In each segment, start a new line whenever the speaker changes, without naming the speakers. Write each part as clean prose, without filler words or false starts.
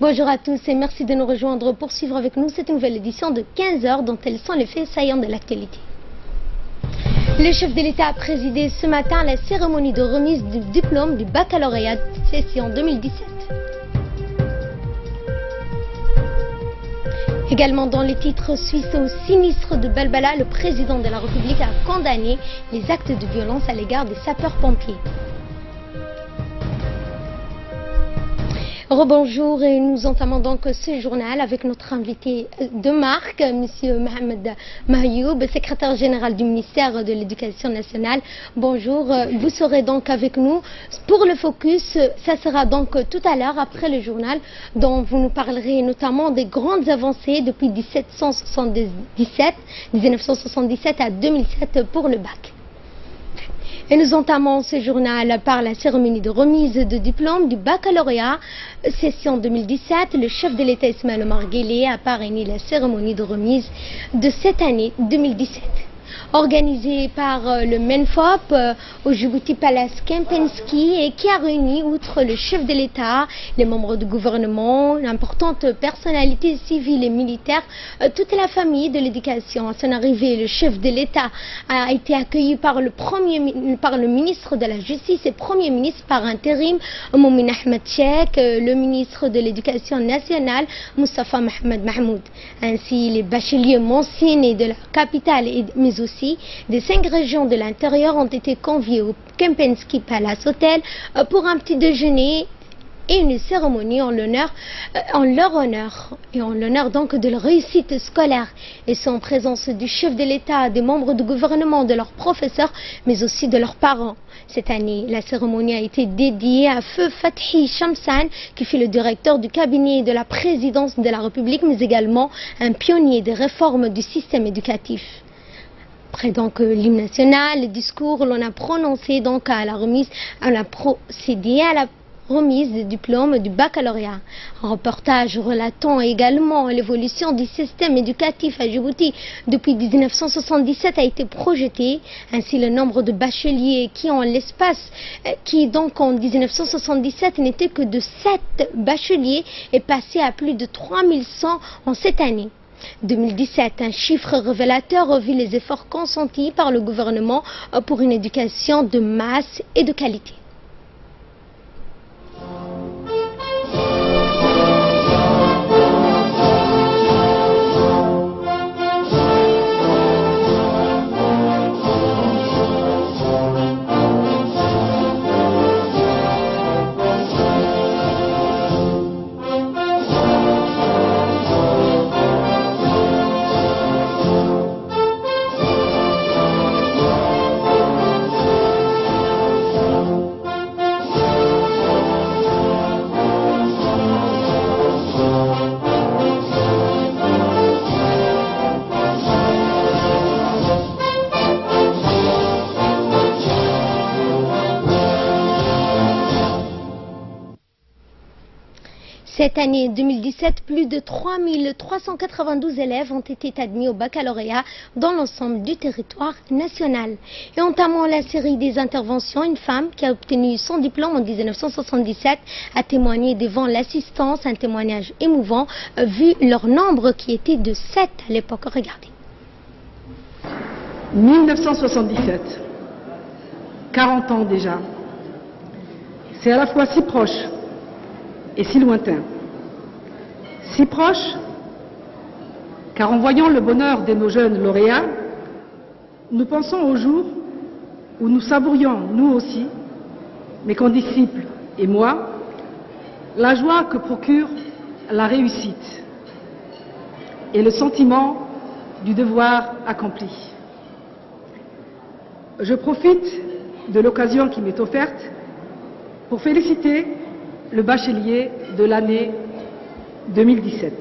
Bonjour à tous et merci de nous rejoindre pour suivre avec nous cette nouvelle édition de 15h dont elles sont les faits saillants de l'actualité. Le chef de l'État a présidé ce matin la cérémonie de remise du diplôme du baccalauréat de session 2017. Également dans les titres suisses au sinistre de Balbala, le président de la République a condamné les actes de violence à l'égard des sapeurs-pompiers. Rebonjour et nous entamons donc ce journal avec notre invité de marque, M. Mohamed Mahayoub, secrétaire général du ministère de l'Éducation nationale. Bonjour, vous serez donc avec nous pour le focus. Ça sera donc tout à l'heure après le journal dont vous nous parlerez notamment des grandes avancées depuis 1977 à 2007 pour le bac. Et nous entamons ce journal par la cérémonie de remise de diplôme du baccalauréat session 2017. Le chef de l'État Ismaël Omar Guelleh a parrainé la cérémonie de remise de cette année 2017. Organisée par le MENFOP au Djibouti Palace Kempinski et qui a réuni, outre le chef de l'État, les membres du gouvernement, d'importantes personnalités civiles et militaires, toute la famille de l'éducation. À son arrivée, le chef de l'État a été accueilli par le ministre de la Justice et Premier ministre par intérim, Moumin Ahmed Cheikh, le ministre de l'Éducation nationale, Moustapha Mohamed Mahmoud. Ainsi, les bacheliers mentionnés de la capitale, mais aussi des 5 régions de l'intérieur ont été conviés au Kempinski Palace Hotel pour un petit déjeuner et une cérémonie en leur honneur et en l'honneur donc de leur réussite scolaire, et sans présence du chef de l'État, des membres du gouvernement, de leurs professeurs, mais aussi de leurs parents. Cette année, la cérémonie a été dédiée à Feu Fathi Shamsan, qui fut le directeur du cabinet de la présidence de la République, mais également un pionnier des réformes du système éducatif. Après donc l'hymne national, le discours, l'on a prononcé donc à la remise, on a procédé à la remise du diplôme du baccalauréat. Un reportage relatant également l'évolution du système éducatif à Djibouti depuis 1977 a été projeté. Ainsi, le nombre de bacheliers qui donc en 1977 n'était que de 7 bacheliers est passé à plus de 3100 en cette année. 2017, un chiffre révélateur vu les efforts consentis par le gouvernement pour une éducation de masse et de qualité. Cette année 2017, plus de 3392 élèves ont été admis au baccalauréat dans l'ensemble du territoire national. Et entamant la série des interventions, une femme qui a obtenu son diplôme en 1977 a témoigné devant l'assistance, un témoignage émouvant vu leur nombre qui était de 7 à l'époque. Regardez.
1977, 40 ans déjà. C'est à la fois si proche et si lointain. Si proche, car en voyant le bonheur de nos jeunes lauréats, nous pensons au jour où nous savourions, nous aussi, mes condisciples et moi, la joie que procure la réussite et le sentiment du devoir accompli. Je profite de l'occasion qui m'est offerte pour féliciter le bachelier de l'année 2017.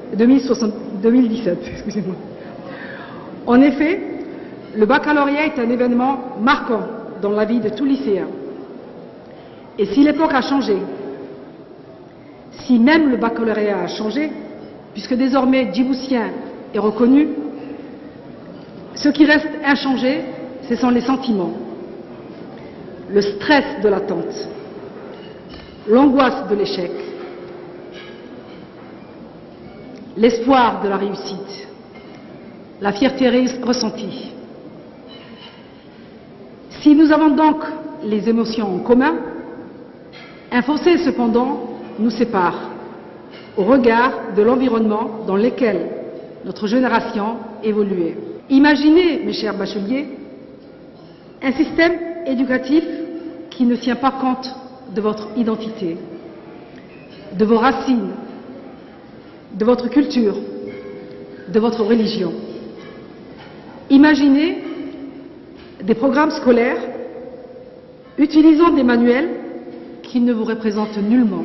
Excusez-moi. En effet, le baccalauréat est un événement marquant dans la vie de tout lycéen. Et si l'époque a changé, si même le baccalauréat a changé, puisque désormais djiboutien est reconnu, ce qui reste inchangé, ce sont les sentiments, le stress de l'attente, l'angoisse de l'échec, l'espoir de la réussite, la fierté ressentie. Si nous avons donc les émotions en commun, un fossé cependant nous sépare au regard de l'environnement dans lequel notre génération évoluait. Imaginez, mes chers bacheliers, un système éducatif qui ne tient pas compte de votre identité, de vos racines, de votre culture, de votre religion. Imaginez des programmes scolaires utilisant des manuels qui ne vous représentent nullement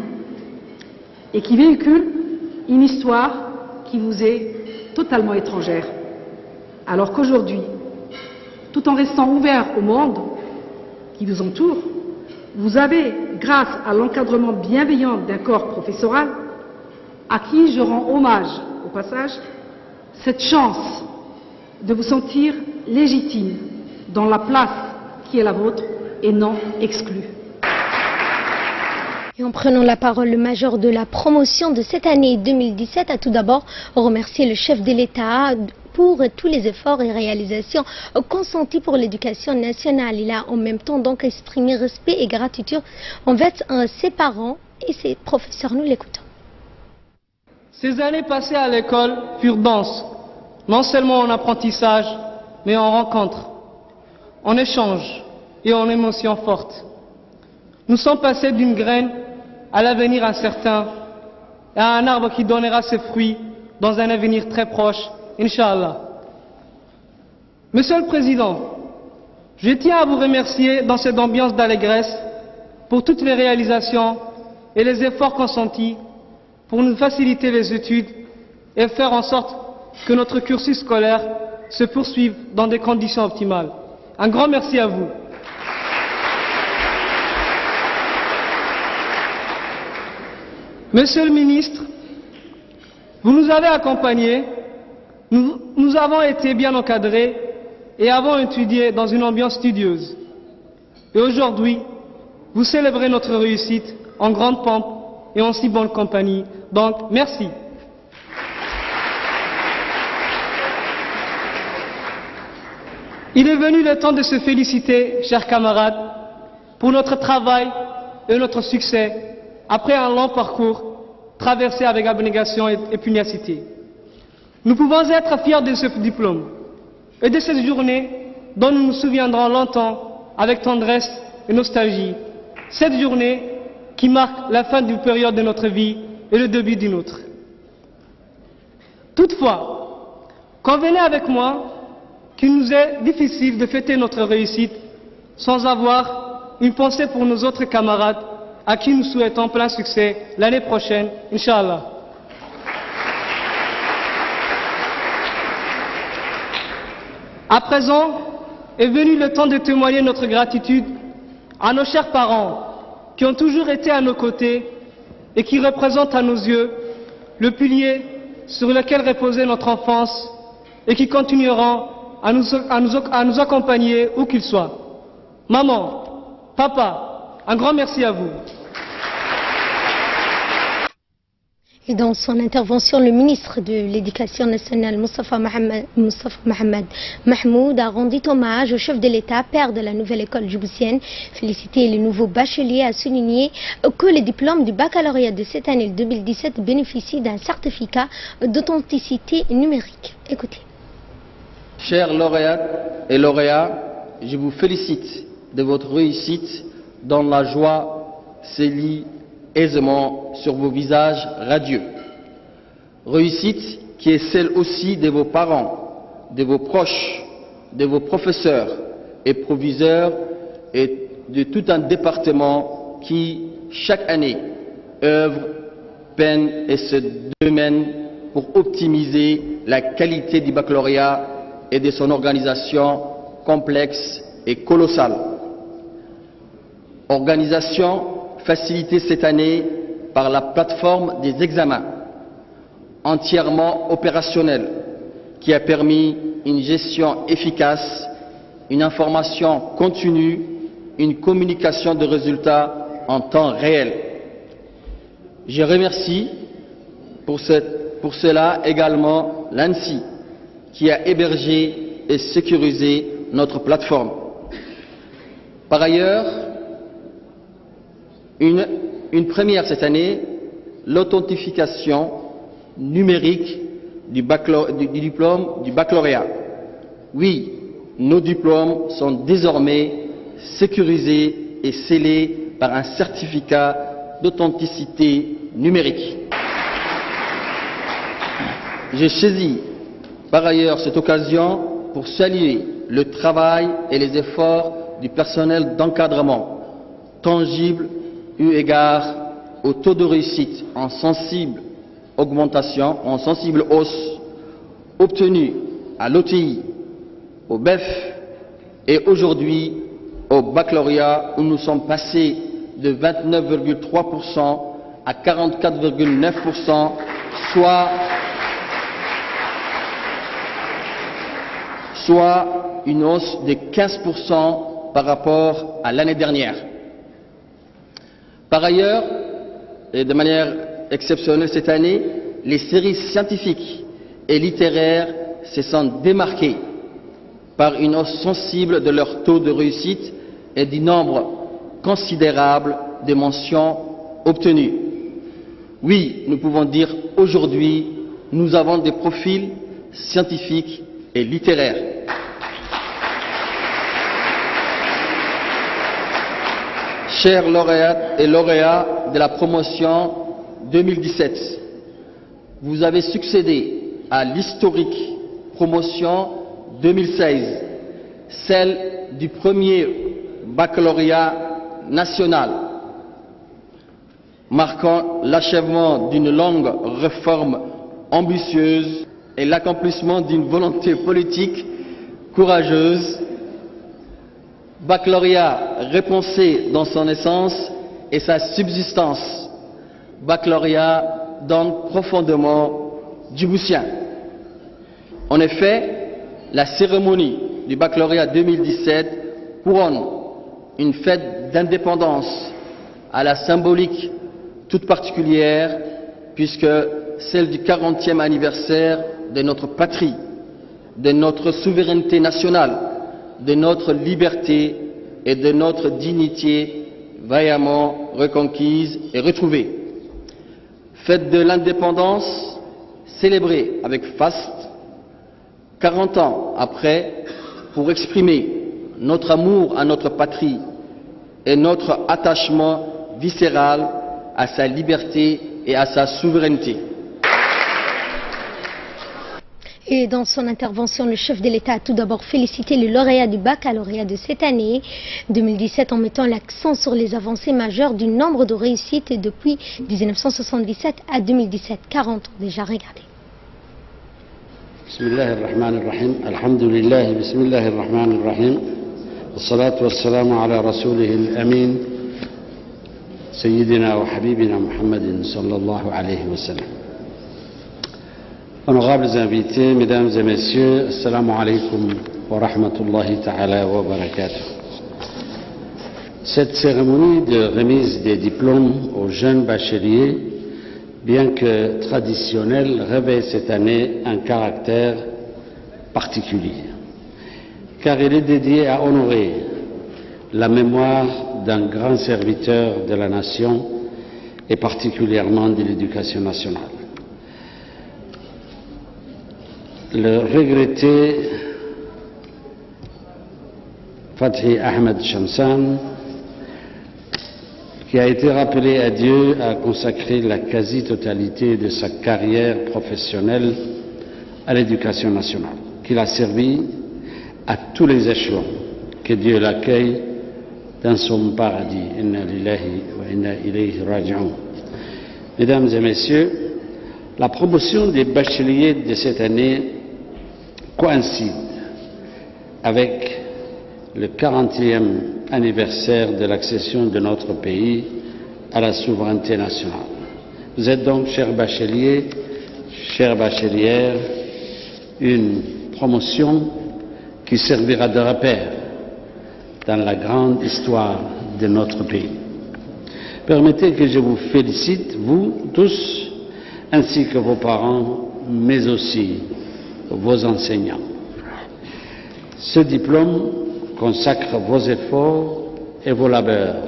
et qui véhiculent une histoire qui vous est totalement étrangère. Alors qu'aujourd'hui, tout en restant ouvert au monde qui vous entoure, vous avez, grâce à l'encadrement bienveillant d'un corps professoral, à qui je rends hommage au passage, cette chance de vous sentir légitime dans la place qui est la vôtre et non exclue.
Et en prenant la parole, le major de la promotion de cette année 2017 a tout d'abord remercié le chef de l'État pour tous les efforts et réalisations consentis pour l'éducation nationale. Il a en même temps donc exprimé respect et gratitude envers ses parents et ses professeurs. Nous l'écoutons.
Ces années passées à l'école furent denses, non seulement en apprentissage, mais en rencontres, en échanges et en émotions fortes. Nous sommes passés d'une graine à l'avenir incertain et à un arbre qui donnera ses fruits dans un avenir très proche, Inch'Allah. Monsieur le Président, je tiens à vous remercier dans cette ambiance d'allégresse pour toutes les réalisations et les efforts consentis pour nous faciliter les études et faire en sorte que notre cursus scolaire se poursuive dans des conditions optimales. Un grand merci à vous. Monsieur le ministre, vous nous avez accompagnés, nous avons été bien encadrés et avons étudié dans une ambiance studieuse. Et aujourd'hui, vous célébrez notre réussite en grande pompe et en si bonne compagnie. Donc, merci. Il est venu le temps de se féliciter, chers camarades, pour notre travail et notre succès après un long parcours traversé avec abnégation et pugnacité. Nous pouvons être fiers de ce diplôme et de cette journée dont nous nous souviendrons longtemps avec tendresse et nostalgie. Cette journée qui marque la fin d'une période de notre vie et le début d'une autre. Toutefois, convenez avec moi qu'il nous est difficile de fêter notre réussite sans avoir une pensée pour nos autres camarades à qui nous souhaitons plein succès l'année prochaine, Inch'Allah. À présent est venu le temps de témoigner notre gratitude à nos chers parents qui ont toujours été à nos côtés et qui représentent à nos yeux le pilier sur lequel reposait notre enfance et qui continueront à nous accompagner où qu'ils soient. Maman, papa, un grand merci à vous.
Et dans son intervention, le ministre de l'Éducation nationale, Moustapha Mohamed Mahmoud, a rendu hommage au chef de l'État, père de la nouvelle école djiboutienne, félicité les nouveaux bacheliers, a souligné que le diplôme du baccalauréat de cette année 2017 bénéficie d'un certificat d'authenticité numérique. Écoutez.
Chers lauréates et lauréats, je vous félicite de votre réussite dont la joie s'élit aisément sur vos visages radieux. Réussite qui est celle aussi de vos parents, de vos proches, de vos professeurs et proviseurs et de tout un département qui, chaque année, œuvre, peine et se démène pour optimiser la qualité du baccalauréat et de son organisation complexe et colossale. Organisation facilitée cette année par la plateforme des examens, entièrement opérationnelle, qui a permis une gestion efficace, une information continue, une communication de résultats en temps réel. Je remercie pour cette pour cela également l'ANSSI, qui a hébergé et sécurisé notre plateforme. Par ailleurs, une première cette année, l'authentification numérique du diplôme du baccalauréat. Oui, nos diplômes sont désormais sécurisés et scellés par un certificat d'authenticité numérique. J'ai saisi par ailleurs cette occasion pour saluer le travail et les efforts du personnel d'encadrement, tangible eu égard au taux de réussite en sensible augmentation, en sensible hausse obtenue à l'OTI, au BEF et aujourd'hui au baccalauréat où nous sommes passés de 29,3% à 44,9%, soit une hausse de 15% par rapport à l'année dernière. Par ailleurs, et de manière exceptionnelle cette année, les séries scientifiques et littéraires se sont démarquées par une hausse sensible de leur taux de réussite et du nombre considérable de mentions obtenues. Oui, nous pouvons dire aujourd'hui, nous avons des profils scientifiques et littéraires. Chers lauréates et lauréats de la promotion 2017, vous avez succédé à l'historique promotion 2016, celle du premier baccalauréat national, marquant l'achèvement d'une longue réforme ambitieuse et l'accomplissement d'une volonté politique courageuse. Baccalauréat repensé dans son essence et sa subsistance. Baccalauréat donc profondément djiboutien. En effet, la cérémonie du baccalauréat 2017 couronne une fête d'indépendance à la symbolique toute particulière, puisque celle du 40e anniversaire de notre patrie, de notre souveraineté nationale, de notre liberté et de notre dignité vaillamment reconquise et retrouvée. Fête de l'indépendance célébrée avec faste, 40 ans après, pour exprimer notre amour à notre patrie et notre attachement viscéral à sa liberté et à sa souveraineté.
Et dans son intervention, le chef de l'État a tout d'abord félicité les lauréats du baccalauréat de cette année 2017 en mettant l'accent sur les avancées majeures du nombre de réussites depuis 1977 à 2017. 40 ans déjà, regardez.
Bismillahirrahmanirrahim. Alhamdulillah, bismillahirrahmanirrahim. Wassalatu wassalamu ala rasulihil amin. Sayyidina wa habibina Muhammadin sallallahu alayhi wa sallam. Honorables invités, mesdames et messieurs, assalamu alaikum wa rahmatullahi ta'ala wa barakatuh. Cette cérémonie de remise des diplômes aux jeunes bacheliers, bien que traditionnelle, revêt cette année un caractère particulier, car elle est dédiée à honorer la mémoire d'un grand serviteur de la nation et particulièrement de l'éducation nationale. Le regretté Fathi Ahmed Shamsan, qui a été rappelé à Dieu, a consacré la quasi-totalité de sa carrière professionnelle à l'éducation nationale, qu'il a servi à tous les échelons. Que Dieu l'accueille dans son paradis. Inna lillahi wa inna ilayhi raji'un. Mesdames et messieurs, la promotion des bacheliers de cette année coïncide avec le 40e anniversaire de l'accession de notre pays à la souveraineté nationale. Vous êtes donc, chers bacheliers, chères bachelières, une promotion qui servira de repère dans la grande histoire de notre pays. Permettez que je vous félicite, vous tous, ainsi que vos parents, mais aussi vos enseignants. Ce diplôme consacre vos efforts et vos labeurs,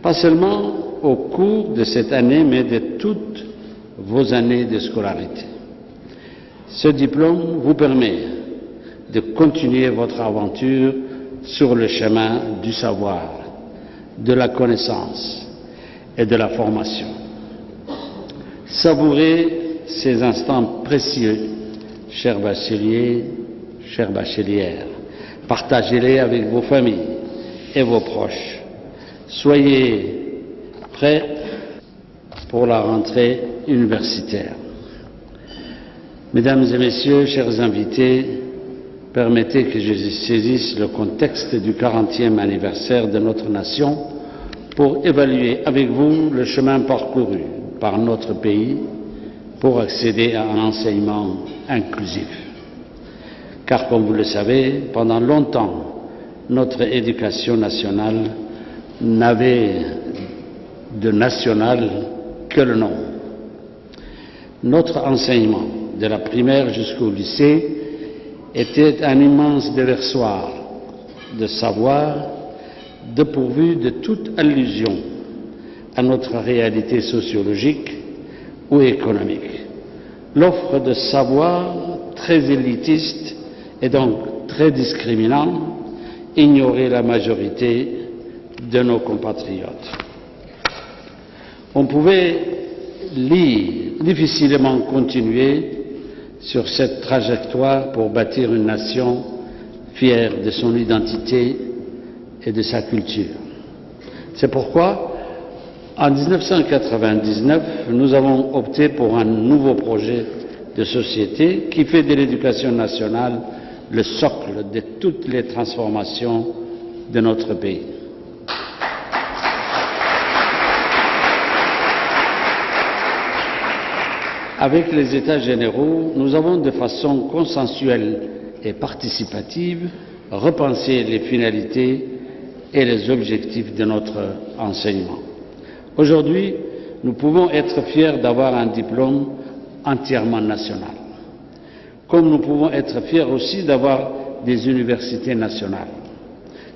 pas seulement au cours de cette année, mais de toutes vos années de scolarité. Ce diplôme vous permet de continuer votre aventure sur le chemin du savoir, de la connaissance et de la formation. Savourez ces instants précieux, chers bacheliers, chères bachelières. Partagez-les avec vos familles et vos proches. Soyez prêts pour la rentrée universitaire. Mesdames et messieurs, chers invités, permettez que je saisisse le contexte du 40e anniversaire de notre nation pour évaluer avec vous le chemin parcouru par notre pays pour accéder à un enseignement inclusif. Car, comme vous le savez, pendant longtemps, notre éducation nationale n'avait de national que le nom. Notre enseignement, de la primaire jusqu'au lycée, était un immense déversoir de savoir, dépourvu de toute allusion à notre réalité sociologique ou économique. L'offre de savoir, très élitiste et donc très discriminant, ignorait la majorité de nos compatriotes. On pouvait difficilement continuer sur cette trajectoire pour bâtir une nation fière de son identité et de sa culture. C'est pourquoi, en 1999, nous avons opté pour un nouveau projet de société qui fait de l'éducation nationale le socle de toutes les transformations de notre pays. Avec les États généraux, nous avons de façon consensuelle et participative repensé les finalités et les objectifs de notre enseignement. Aujourd'hui, nous pouvons être fiers d'avoir un diplôme entièrement national, comme nous pouvons être fiers aussi d'avoir des universités nationales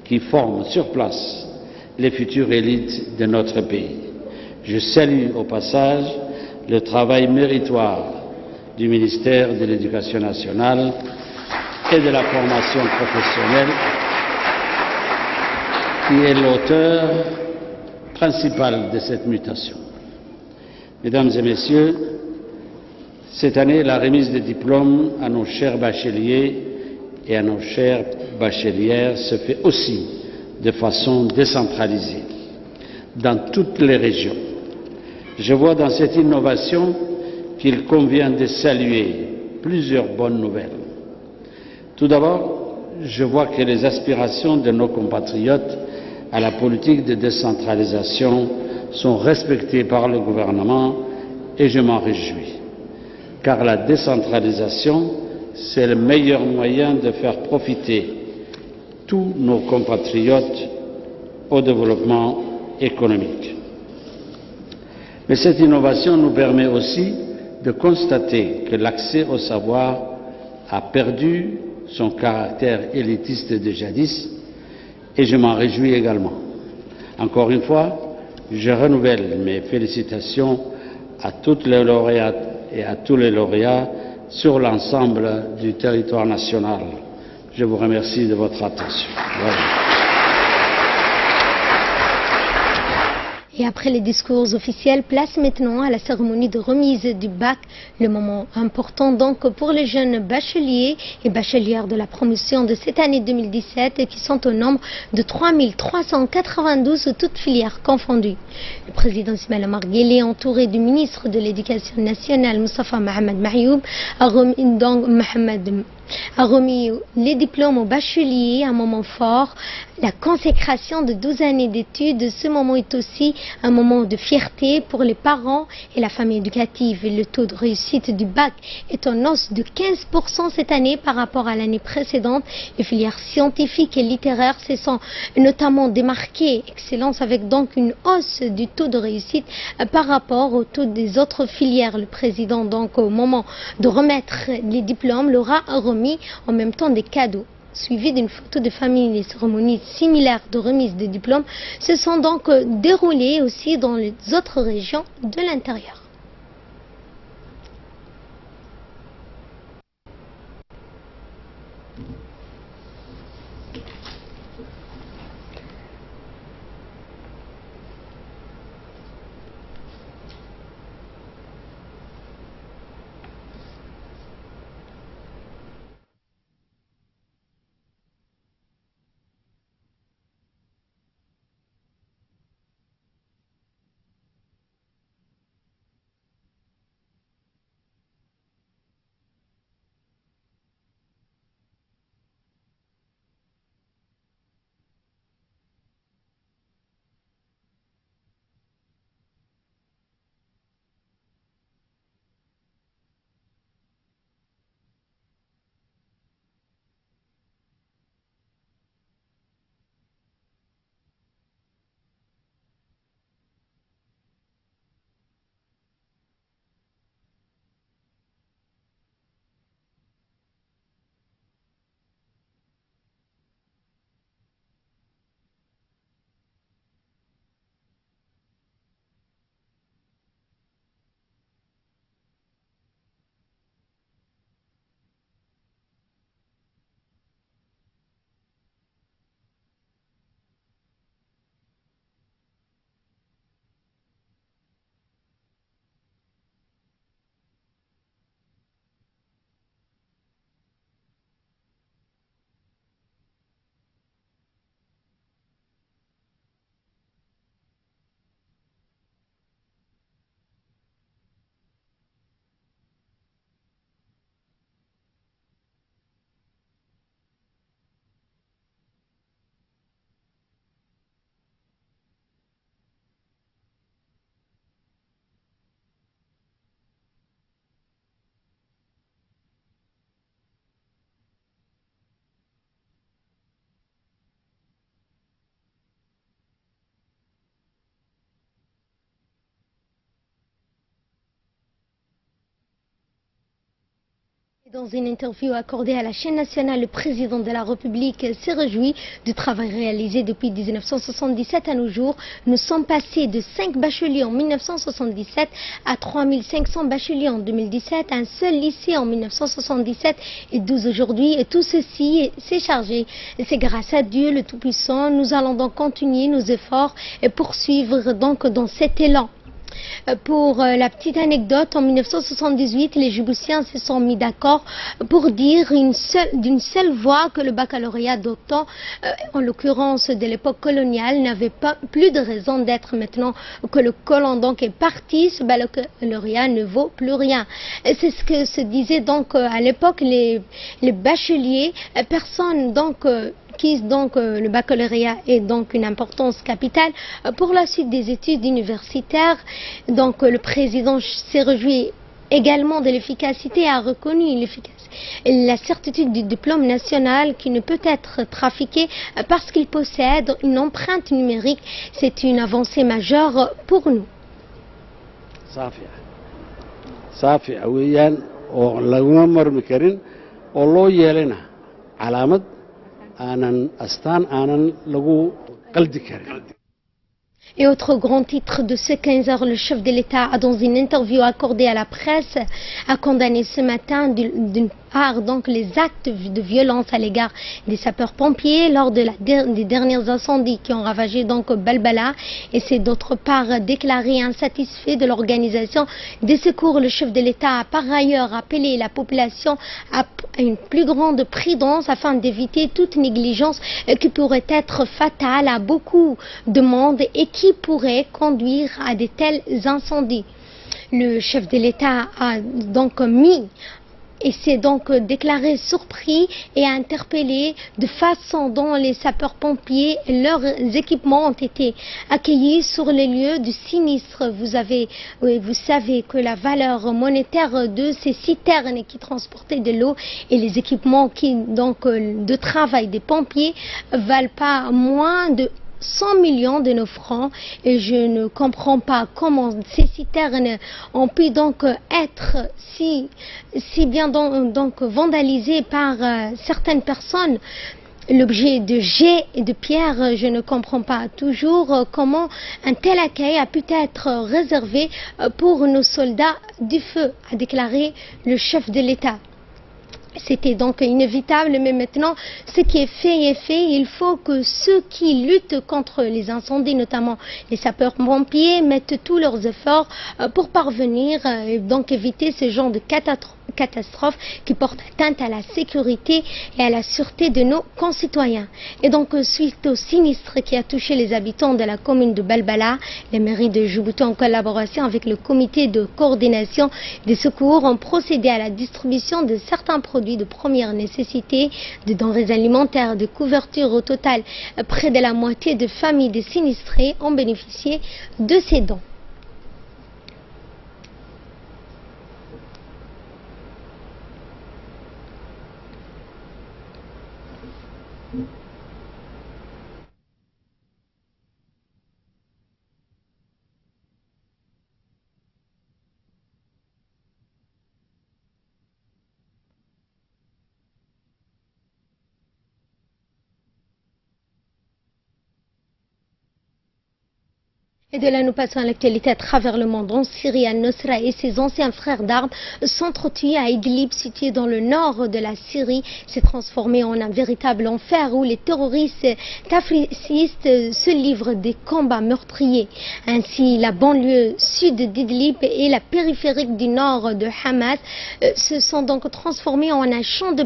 qui forment sur place les futures élites de notre pays. Je salue au passage le travail méritoire du ministère de l'Éducation nationale et de la formation professionnelle, qui est l'auteur principal de cette mutation. Mesdames et messieurs, cette année, la remise des diplômes à nos chers bacheliers et à nos chères bachelières se fait aussi de façon décentralisée dans toutes les régions. Je vois dans cette innovation qu'il convient de saluer plusieurs bonnes nouvelles. Tout d'abord, je vois que les aspirations de nos compatriotes à la politique de décentralisation sont respectées par le gouvernement et je m'en réjouis. Car la décentralisation, c'est le meilleur moyen de faire profiter tous nos compatriotes au développement économique. Mais cette innovation nous permet aussi de constater que l'accès au savoir a perdu son caractère élitiste de jadis, et je m'en réjouis également. Encore une fois, je renouvelle mes félicitations à toutes les lauréates et à tous les lauréats sur l'ensemble du territoire national. Je vous remercie de votre attention. Voilà.
Et après les discours officiels, place maintenant à la cérémonie de remise du bac, le moment important donc pour les jeunes bacheliers et bachelières de la promotion de cette année 2017 qui sont au nombre de 3392, toutes filières confondues. Le président Ismaïla Omar Guelleh, entouré du ministre de l'Éducation nationale Moustapha Mohamed Mahioub, a remis donc a remis les diplômes aux bacheliers, un moment fort. La consécration de 12 années d'études, ce moment est aussi un moment de fierté pour les parents et la famille éducative. Et le taux de réussite du bac est en hausse de 15% cette année par rapport à l'année précédente. Les filières scientifiques et littéraires se sont notamment démarquées. Excellence avec donc une hausse du taux de réussite par rapport au taux des autres filières. Le président donc au moment de remettre les diplômes leur a remis en même temps des cadeaux. Suivi d'une photo de famille, les cérémonies similaires de remise des diplômes se sont donc déroulées aussi dans les autres régions de l'intérieur. Dans une interview accordée à la chaîne nationale, le président de la République s'est réjoui du travail réalisé depuis 1977 à nos jours. Nous sommes passés de 5 bacheliers en 1977 à 3500 bacheliers en 2017, un seul lycée en 1977 et 12 aujourd'hui. Et tout ceci s'est chargé. C'est grâce à Dieu le Tout-Puissant. Nous allons donc continuer nos efforts et poursuivre donc dans cet élan. Pour la petite anecdote, en 1978, les Djiboutiens se sont mis d'accord pour dire d'une seule voix que le baccalauréat d'autant, en l'occurrence de l'époque coloniale, n'avait pas plus de raison d'être. Maintenant que le colon donc est parti, ce baccalauréat ne vaut plus rien. C'est ce que se disait donc à l'époque les bacheliers. Personne donc le baccalauréat est donc une importance capitale pour la suite des études universitaires. Donc le président s'est réjoui également de l'efficacité et a reconnu la certitude du diplôme national qui ne peut être trafiqué parce qu'il possède une empreinte numérique. C'est une avancée majeure pour nous.
صافية ويان لغما مرمي كرين والله يلنا علامة أنا أستان أنا لغو قلدي كرين.
Et autre grand titre de ce 15 heures, le chef de l'État a dans une interview accordée à la presse a condamné ce matin d'une part donc les actes de violence à l'égard des sapeurs-pompiers lors de des derniers incendies qui ont ravagé donc Balbala, et c'est d'autre part déclaré insatisfait de l'organisation des secours. Le chef de l'État a par ailleurs appelé la population à une plus grande prudence afin d'éviter toute négligence qui pourrait être fatale à beaucoup de monde et qui pourrait conduire à de tels incendies. Le chef de l'État a donc mis et s'est donc déclaré surpris et interpellé de façon dont les sapeurs-pompiers et leurs équipements ont été accueillis sur les lieux du sinistre. Vous savez que la valeur monétaire de ces citernes qui transportaient de l'eau et les équipements de travail des pompiers valent pas moins de 100 millions de nos francs, et je ne comprends pas comment ces citernes ont pu donc être si bien donc vandalisées par certaines personnes. L'objet de jets et de pierres, je ne comprends pas toujours comment un tel accueil a pu être réservé pour nos soldats du feu, a déclaré le chef de l'État. C'était donc inévitable, mais maintenant, ce qui est fait est fait. Il faut que ceux qui luttent contre les incendies, notamment les sapeurs-pompiers, mettent tous leurs efforts pour parvenir et donc éviter ce genre de catastrophe qui porte atteinte à la sécurité et à la sûreté de nos concitoyens. Et donc, suite au sinistre qui a touché les habitants de la commune de Balbala, les mairies de Djibouti, en collaboration avec le comité de coordination des secours, ont procédé à la distribution de certains produits de première nécessité, de denrées alimentaires, de couverture. Au total, près de la moitié de familles des sinistrés ont bénéficié de ces dons. Et de là, nous passons à l'actualité à travers le monde. En Syrie, Al-Nusra et ses anciens frères d'armes s'entretuent à Idlib, situé dans le nord de la Syrie, s'est transformé en un véritable enfer où les terroristes tafricistes se livrent des combats meurtriers. Ainsi, la banlieue sud d'Idlib et la périphérique du nord de Hamas se sont donc transformés en un champ de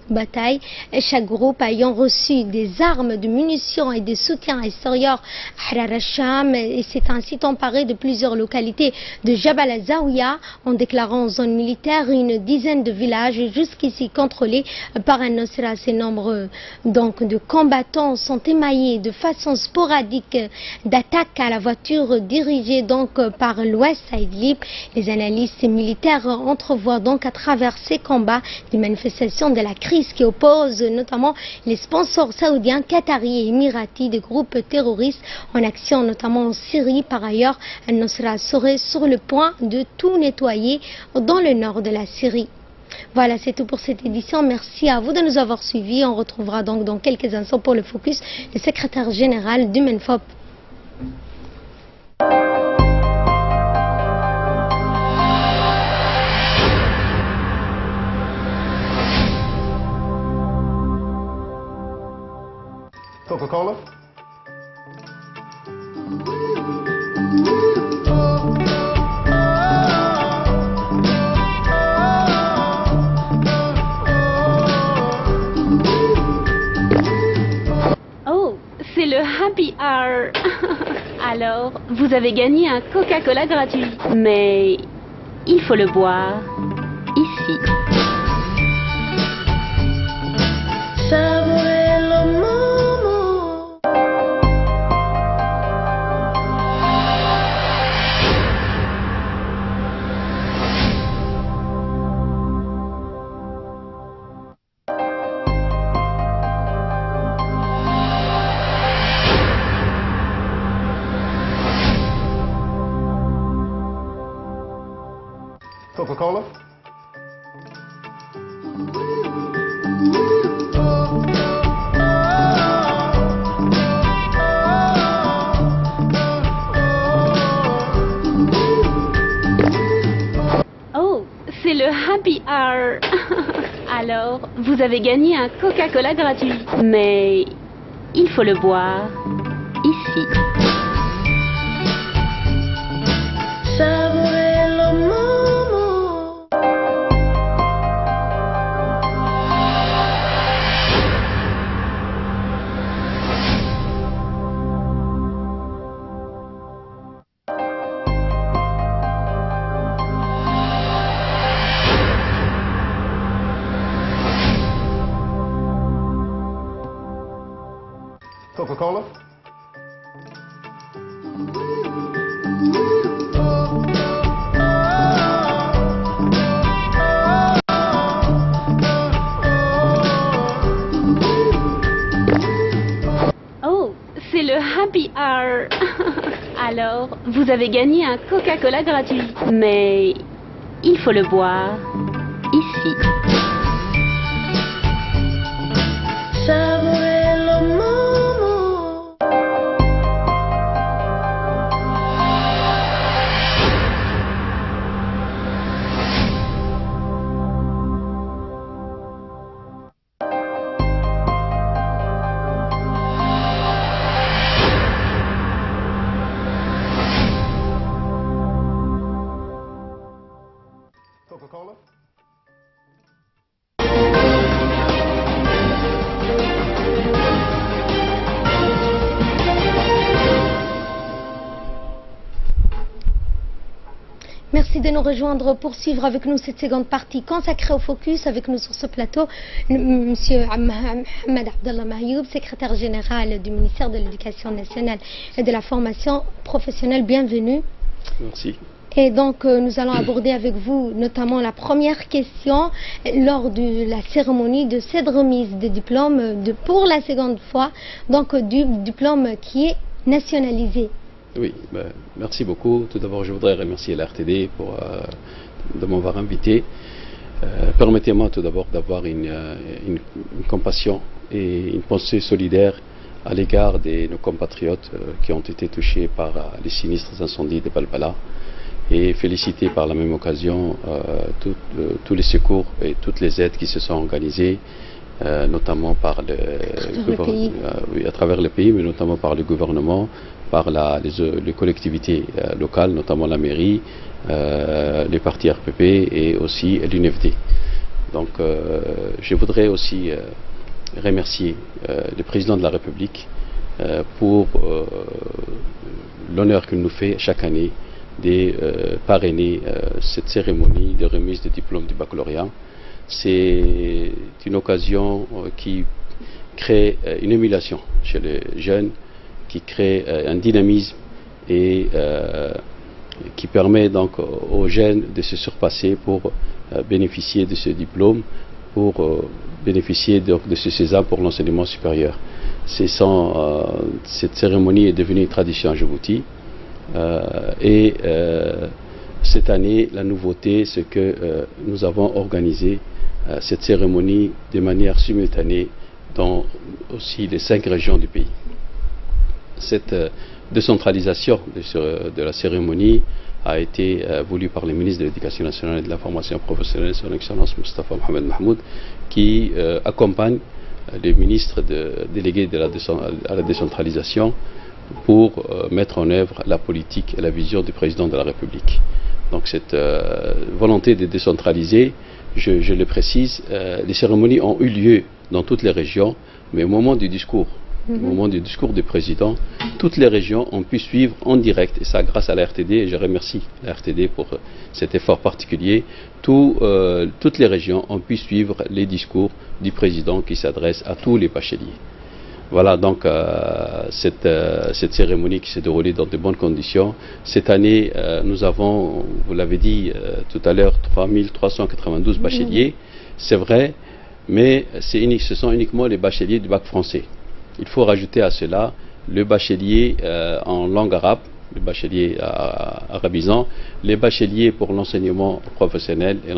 bataille, chaque groupe ayant reçu des armes, de munitions et des soutiens extérieurs. Ahrar al-Sham s'est ainsi emparé de plusieurs localités de Jabal al-Zawiya en déclarant zone militaire une dizaine de villages jusqu'ici contrôlés par Al-Nusra. Ces nombreux donc de combattants sont émaillés de façon sporadique d'attaques à la voiture dirigées donc par l'ouest à Idlib. Les analystes militaires entrevoient donc à travers ces combats des manifestations de la crise qui oppose notamment les sponsors saoudiens, qataris et émiratis des groupes terroristes en action notamment en Syrie. Par ailleurs, Al-Nusra serait sur le point de tout nettoyer dans le nord de la Syrie. Voilà, c'est tout pour cette édition. Merci à vous de nous avoir suivis. On retrouvera donc dans quelques instants pour le focus le secrétaire général du MENFOP.
Coca-Cola?
Oh, c'est le Happy Hour. Alors, vous avez gagné un Coca-Cola gratuit. Mais il faut le boire ici.
Coca-Cola?
Oh, c'est le Happy Hour. Alors, vous avez gagné un Coca-Cola gratuit. Mais il faut le boire ici.
Coca-Cola?
Oh, c'est le Happy Hour. Alors, vous avez gagné un Coca-Cola gratuit. Mais il faut le boire ici.
Coca-Cola?
Merci de nous rejoindre pour suivre avec nous cette seconde partie consacrée au focus. Avec nous sur ce plateau, M. Mohamed Abdallah Mayoub, secrétaire général du ministère de l'Éducation nationale et de la formation professionnelle. Bienvenue.
Merci.
Et donc, nous allons aborder avec vous notamment la première question lors de la cérémonie de cette remise de diplôme pour la seconde fois, donc du diplôme qui est nationalisé.
Oui, merci beaucoup. Tout d'abord, je voudrais remercier la RTD de m'avoir invité. Permettez-moi tout d'abord d'avoir une compassion et une pensée solidaire à l'égard de nos compatriotes qui ont été touchés par les sinistres incendies de Balbala et féliciter par la même occasion tous les secours et toutes les aides qui se sont organisées, notamment par à travers le pays, mais notamment par le gouvernement, par les collectivités locales, notamment la mairie, les partis RPP et aussi l'UNFD. Donc je voudrais aussi remercier le président de la République pour l'honneur qu'il nous fait chaque année de parrainer cette cérémonie de remise de diplôme du baccalauréat. C'est une occasion qui crée une émulation chez les jeunes, qui crée un dynamisme et qui permet donc aux jeunes de se surpasser pour bénéficier de ce diplôme, pour bénéficier donc de ce sésame pour l'enseignement supérieur. Cette cérémonie est devenue une tradition à Djibouti et cette année, la nouveauté, c'est que nous avons organisé cette cérémonie de manière simultanée dans aussi les 5 régions du pays. Cette décentralisation de la cérémonie a été voulue par le ministre de l'Éducation nationale et de la formation professionnelle, son Excellence Moustapha Mohamed Mahmoud, qui accompagne les ministres délégués à la décentralisation pour mettre en œuvre la politique et la vision du président de la République. Donc cette volonté de décentraliser, je le précise, les cérémonies ont eu lieu dans toutes les régions, mais au moment du discours, au moment du discours du président, toutes les régions ont pu suivre en direct, et ça grâce à la RTD, et je remercie la RTD pour cet effort particulier. Toutes les régions ont pu suivre les discours du président qui s'adresse à tous les bacheliers. Voilà donc cette cérémonie qui s'est déroulée dans de bonnes conditions. Cette année, nous avons, vous l'avez dit tout à l'heure, 3392 bacheliers, c'est vrai, mais ce sont uniquement les bacheliers du bac français. Il faut rajouter à cela le bachelier en langue arabe, le bachelier arabisant, les bacheliers pour l'enseignement professionnel et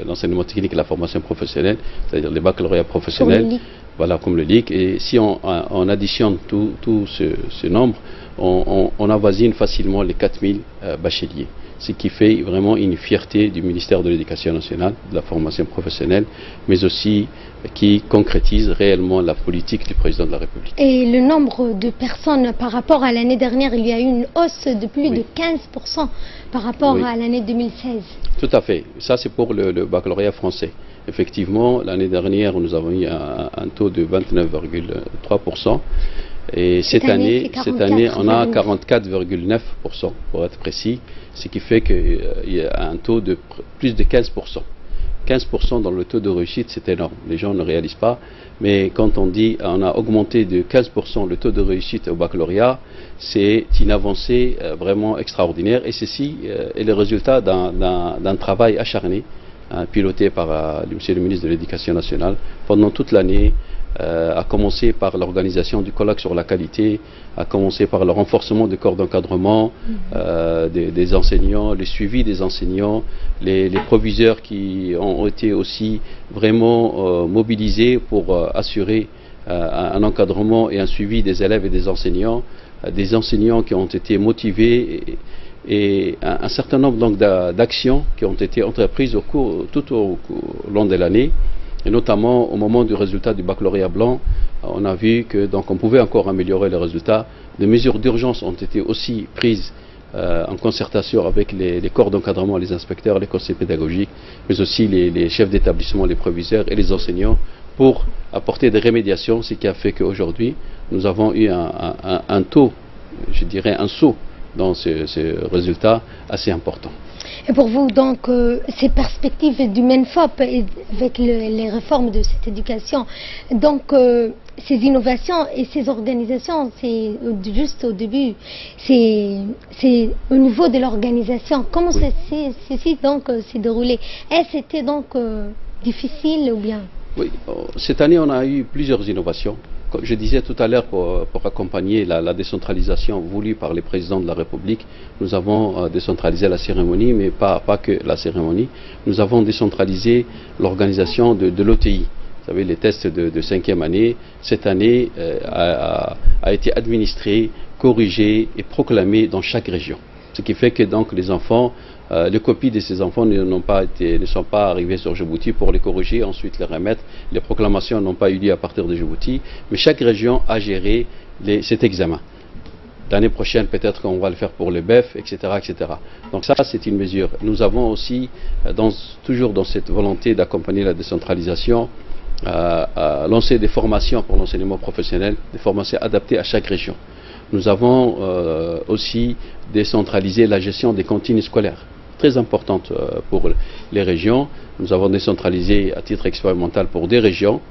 l'enseignement technique et la formation professionnelle, c'est-à-dire les baccalauréats professionnels, voilà, comme le LIC. Et si on additionne tout ce nombre, on avoisine facilement les 4000 bacheliers. Ce qui fait vraiment une fierté du ministère de l'Éducation nationale, de la formation professionnelle, mais aussi qui concrétise réellement la politique du président de la République.
Et le nombre de personnes par rapport à l'année dernière, il y a eu une hausse de plus de 15% par rapport à l'année 2016.
Tout à fait. Ça, c'est pour le baccalauréat français. Effectivement, l'année dernière, nous avons eu un taux de 29,3%. Et cette année, on a 44,9% pour être précis, ce qui fait qu'il y a un taux de plus de 15%. 15% dans le taux de réussite, c'est énorme. Les gens ne réalisent pas. Mais quand on dit on a augmenté de 15% le taux de réussite au baccalauréat, c'est une avancée vraiment extraordinaire. Et ceci est le résultat d'un travail acharné, piloté par monsieur le ministre de l'Éducation nationale pendant toute l'année, à commencer par l'organisation du colloque sur la qualité, à commencer par le renforcement du corps d'encadrement des enseignants, le suivi des enseignants, les proviseurs qui ont été aussi vraiment mobilisés pour assurer un encadrement et un suivi des élèves et des enseignants qui ont été motivés et un certain nombre d'actions qui ont été entreprises tout au long de l'année. Et notamment au moment du résultat du baccalauréat blanc, on a vu que donc on pouvait encore améliorer les résultats. Des mesures d'urgence ont été aussi prises en concertation avec les corps d'encadrement, les inspecteurs, les conseillers pédagogiques, mais aussi les chefs d'établissement, les proviseurs et les enseignants pour apporter des remédiations, ce qui a fait qu'aujourd'hui nous avons eu un taux, je dirais un saut dans ces résultats assez importants.
Et pour vous, donc, ces perspectives du MENFOP avec les réformes de cette éducation, donc ces innovations et ces organisations, c'est juste au début, c'est au niveau de l'organisation. Comment ceci donc s'est déroulé? Est-ce que c'était donc difficile ou bien?
Oui, cette année on a eu plusieurs innovations. Comme je disais tout à l'heure, pour accompagner la décentralisation voulue par les présidents de la République, nous avons décentralisé la cérémonie, mais pas que la cérémonie. Nous avons décentralisé l'organisation de l'OTI. Vous savez, les tests de 5e année, cette année a été administré, corrigé et proclamé dans chaque région. Ce qui fait que donc les enfants, les copies de ces enfants ne sont pas arrivées sur Djibouti pour les corriger, ensuite les remettre. Les proclamations n'ont pas eu lieu à partir de Djibouti, mais chaque région a géré cet examen. L'année prochaine, peut-être qu'on va le faire pour les BEF, etc., etc. Donc ça, c'est une mesure. Nous avons aussi, toujours dans cette volonté d'accompagner la décentralisation, lancé des formations pour l'enseignement professionnel, des formations adaptées à chaque région. Nous avons aussi décentralisé la gestion des cantines scolaires, très importante pour les régions. Nous avons décentralisé à titre expérimental pour des régions,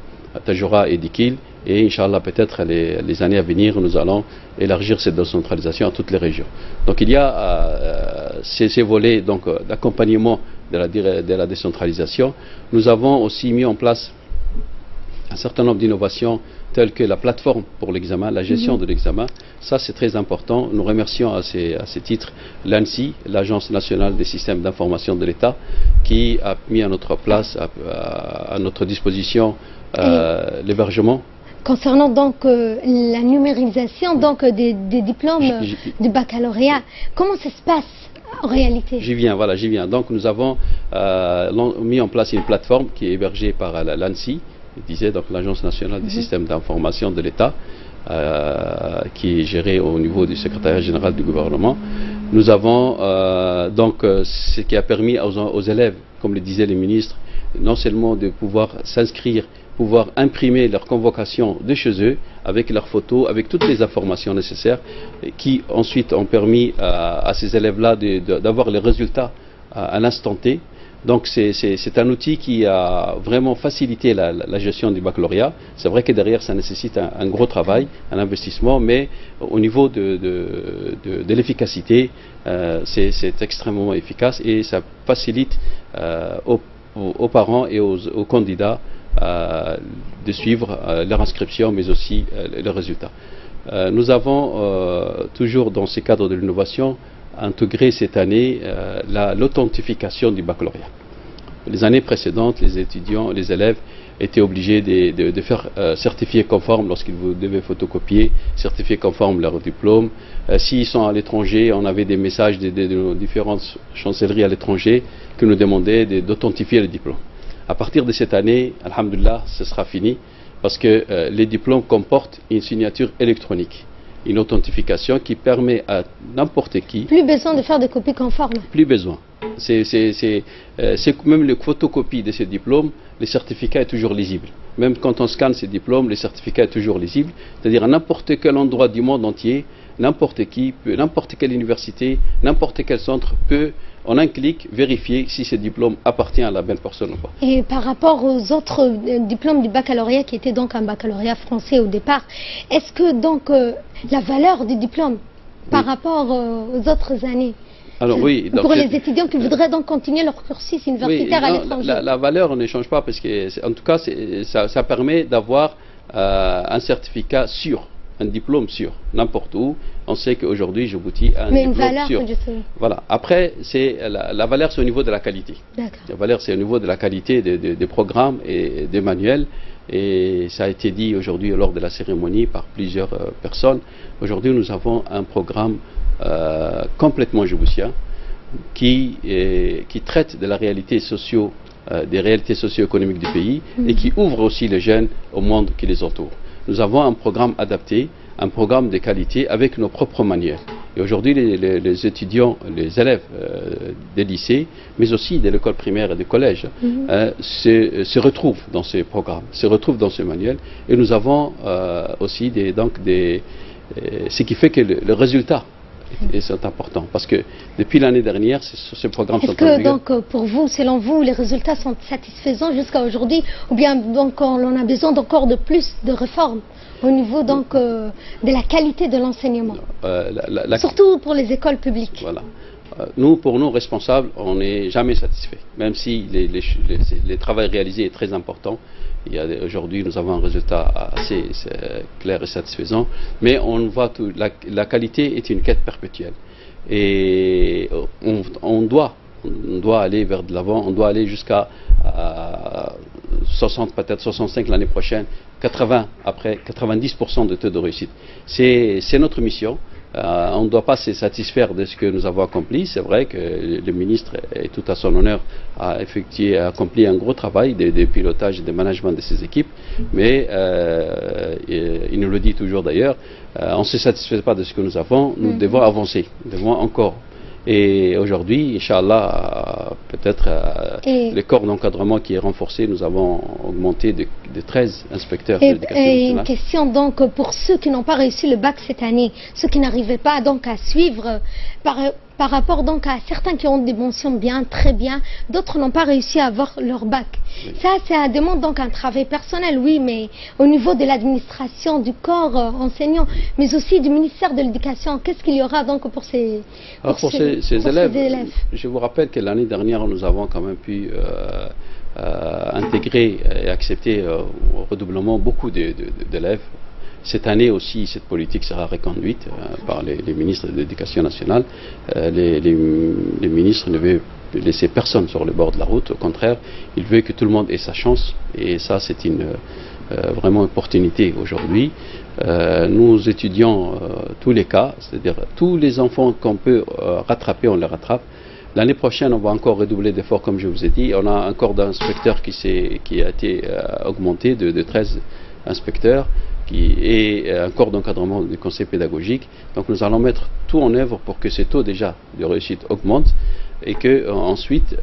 Tajoura et Dikil, et Inch'Allah peut-être les années à venir, nous allons élargir cette décentralisation à toutes les régions. Donc il y a ces volets d'accompagnement de la décentralisation. Nous avons aussi mis en place un certain nombre d'innovations telles que la plateforme pour l'examen, la gestion de l'examen. Ça, c'est très important. Nous remercions à ces titres l'ANSSI, l'Agence nationale des systèmes d'information de l'État, qui a mis à notre place, à notre disposition l'hébergement.
Concernant donc la numérisation donc, des diplômes du baccalauréat, comment ça se passe en réalité?
J'y viens. Donc nous avons mis en place une plateforme qui est hébergée par l'ANSSI, donc l'Agence nationale des systèmes d'information de l'État, qui est gérée au niveau du secrétariat général du gouvernement. Nous avons ce qui a permis aux élèves, comme le disaient les ministres, non seulement de pouvoir s'inscrire, pouvoir imprimer leur convocation de chez eux, avec leurs photos, avec toutes les informations nécessaires, qui ensuite ont permis à ces élèves-là d'avoir les résultats à l'instant T. Donc c'est un outil qui a vraiment facilité la gestion du baccalauréat. C'est vrai que derrière ça nécessite un gros travail, un investissement, mais au niveau de l'efficacité, c'est extrêmement efficace et ça facilite aux parents et aux candidats de suivre leur inscription, mais aussi les résultats. Nous avons toujours dans ces cadres de l'innovation intégré cette année l'authentification du baccalauréat. Les années précédentes, les étudiants, les élèves étaient obligés de faire certifier conforme lorsqu'ils devaient photocopier, certifier conforme leur diplôme. S'ils sont à l'étranger, on avait des messages de différentes chancelleries à l'étranger qui nous demandaient d'authentifier le diplôme. À partir de cette année, alhamdoulilah, ce sera fini parce que les diplômes comportent une signature électronique, une authentification qui permet à n'importe qui...
Plus besoin de faire des copies conformes.
Plus besoin. C'est même les photocopies de ces diplômes, le certificat est toujours lisible. Même quand on scanne ces diplômes, le certificat est toujours lisible. C'est-à-dire à n'importe quel endroit du monde entier, n'importe qui, n'importe quelle université, n'importe quel centre peut, en un clic, vérifier si ce diplôme appartient à la bonne personne ou pas.
Et par rapport aux autres diplômes du baccalauréat, qui était donc un baccalauréat français au départ, est-ce que donc la valeur du diplôme par rapport aux autres années,
alors, oui, donc,
pour les étudiants qui voudraient donc continuer leur cursus universitaire à l'étranger?
La valeur ne change pas parce que, en tout cas, ça permet d'avoir un certificat sûr, un diplôme sûr, n'importe où. On sait qu'aujourd'hui, Djibouti a un diplôme
valeur,
sûr. Voilà. Après, la valeur, c'est au niveau de la qualité. La valeur, c'est au niveau de la qualité des programmes et des manuels. Et ça a été dit aujourd'hui lors de la cérémonie par plusieurs personnes. Aujourd'hui, nous avons un programme complètement djiboutien qui traite de la réalité des réalités socio-économiques du pays et qui ouvre aussi les jeunes au monde qui les entoure. Nous avons un programme adapté, un programme de qualité avec nos propres manières. Et aujourd'hui, les étudiants, les élèves des lycées, mais aussi de l'école primaire et des collèges, se retrouvent dans ces programmes, se retrouvent dans ces manuels. Et nous avons aussi ce qui fait que le résultat est important. Parce que depuis l'année dernière, ces programmes sont en vigueur.
Est-ce que donc pour vous, selon vous, les résultats sont satisfaisants jusqu'à aujourd'hui, ou bien donc on a besoin d'encore de plus de réformes au niveau donc de la qualité de l'enseignement, surtout pour les écoles publiques?
Voilà. Pour nous responsables, on n'est jamais satisfait, même si le travail réalisé est très important. Aujourd'hui, nous avons un résultat assez clair et satisfaisant, mais on voit la qualité est une quête perpétuelle. Et on doit aller vers de l'avant, on doit aller jusqu'à 60, peut-être 65 l'année prochaine, 80 après, 90% de taux de réussite. C'est notre mission. On ne doit pas se satisfaire de ce que nous avons accompli. C'est vrai que le ministre est tout à son honneur a accompli un gros travail de pilotage et de management de ses équipes, mais il nous le dit toujours d'ailleurs, on ne se satisfait pas de ce que nous avons, nous devons avancer, nous devons encore. Et aujourd'hui, Inch'Allah, peut-être le corps d'encadrement qui est renforcé, nous avons augmenté de 13 inspecteurs de l'éducation nationale.
Et une question donc pour ceux qui n'ont pas réussi le bac cette année, ceux qui n'arrivaient pas donc à suivre par rapport donc à certains qui ont des mentions bien, très bien, d'autres n'ont pas réussi à avoir leur bac. Oui. Ça demande donc un travail personnel, oui, mais au niveau de l'administration, du corps enseignant, mais aussi du ministère de l'Éducation, qu'est-ce qu'il y aura donc pour ces élèves?
Je vous rappelle que l'année dernière, nous avons quand même pu intégrer et accepter au redoublement beaucoup d'élèves. Cette année aussi, cette politique sera reconduite par les ministres de l'Éducation nationale. Les ministres ne veulent laisser personne sur le bord de la route. Au contraire, ils veulent que tout le monde ait sa chance. Et ça, c'est vraiment une opportunité aujourd'hui. Nous étudions tous les cas, c'est-à-dire tous les enfants qu'on peut rattraper, on les rattrape. L'année prochaine, on va encore redoubler d'efforts, comme je vous ai dit. On a un corps d'inspecteurs qui a été augmenté de 13 inspecteurs. Et un corps d'encadrement du conseil pédagogique. Donc nous allons mettre tout en œuvre pour que ces taux déjà de réussite augmentent et que ensuite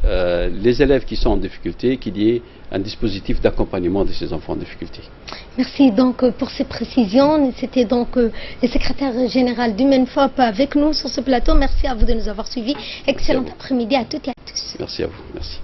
les élèves qui sont en difficulté, qu'il y ait un dispositif d'accompagnement de ces enfants en difficulté.
Merci donc pour ces précisions. C'était donc le secrétaire général du MENFOP avec nous sur ce plateau. Merci à vous de nous avoir suivis. Excellent après-midi à toutes et à tous.
Merci à vous. Merci.